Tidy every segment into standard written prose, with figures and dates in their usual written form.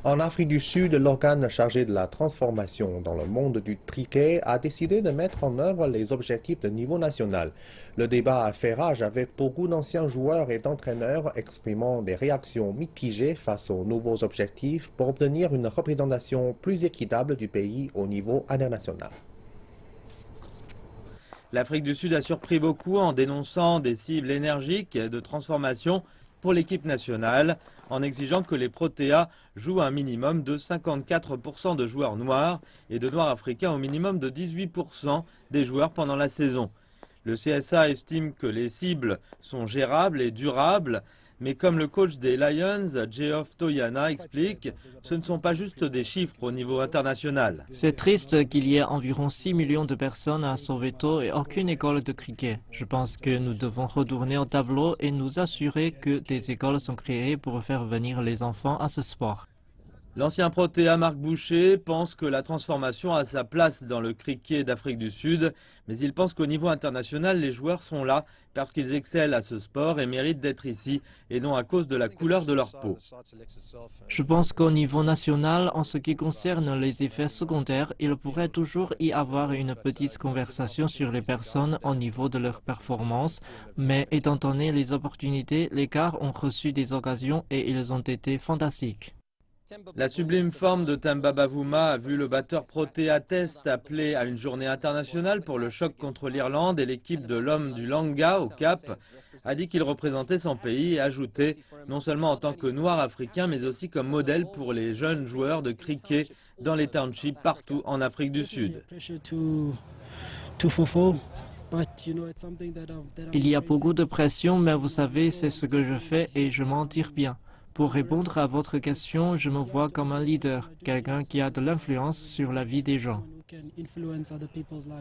En Afrique du Sud, l'organe chargé de la transformation dans le monde du cricket a décidé de mettre en œuvre les objectifs de niveau national. Le débat a fait rage avec beaucoup d'anciens joueurs et d'entraîneurs exprimant des réactions mitigées face aux nouveaux objectifs pour obtenir une représentation plus équitable du pays au niveau international. L'Afrique du Sud a surpris beaucoup en dénonçant des cibles énergiques de transformation pour l'équipe nationale, en exigeant que les Protéas jouent un minimum de 54% de joueurs noirs et de noirs africains au minimum de 18% des joueurs pendant la saison. Le CSA estime que les cibles sont gérables et durables, mais comme le coach des Lions, Geoff Toyana, explique, ce ne sont pas juste des chiffres au niveau international. C'est triste qu'il y ait environ 6 millions de personnes à Soweto et aucune école de cricket. Je pense que nous devons retourner au tableau et nous assurer que des écoles sont créées pour faire venir les enfants à ce sport. L'ancien Protéa Marc Boucher pense que la transformation a sa place dans le cricket d'Afrique du Sud, mais il pense qu'au niveau international, les joueurs sont là parce qu'ils excellent à ce sport et méritent d'être ici, et non à cause de la couleur de leur peau. Je pense qu'au niveau national, en ce qui concerne les effets secondaires, il pourrait toujours y avoir une petite conversation sur les personnes au niveau de leur performance, mais étant donné les opportunités, les gars ont reçu des occasions et ils ont été fantastiques. La sublime forme de Temba Bavuma a vu le batteur Protea Test appelé à une journée internationale pour le choc contre l'Irlande et l'équipe de l'homme du Langa au Cap a dit qu'il représentait son pays et ajouté, non seulement en tant que noir africain, mais aussi comme modèle pour les jeunes joueurs de cricket dans les townships partout en Afrique du Sud. Il y a beaucoup de pression, mais vous savez, c'est ce que je fais et je m'en tire bien. Pour répondre à votre question, je me vois comme un leader, quelqu'un qui a de l'influence sur la vie des gens.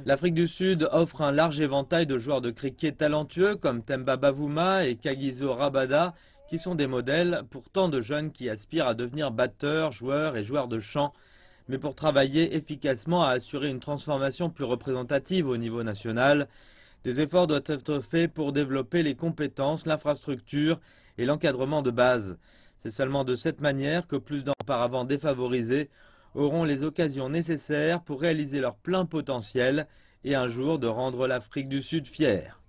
L'Afrique du Sud offre un large éventail de joueurs de cricket talentueux comme Temba Bavuma et Kagiso Rabada, qui sont des modèles pour tant de jeunes qui aspirent à devenir batteurs, joueurs et joueurs de chant. Mais pour travailler efficacement à assurer une transformation plus représentative au niveau national, des efforts doivent être faits pour développer les compétences, l'infrastructure et l'encadrement de base. C'est seulement de cette manière que plus d'auparavant défavorisés auront les occasions nécessaires pour réaliser leur plein potentiel et un jour de rendre l'Afrique du Sud fière.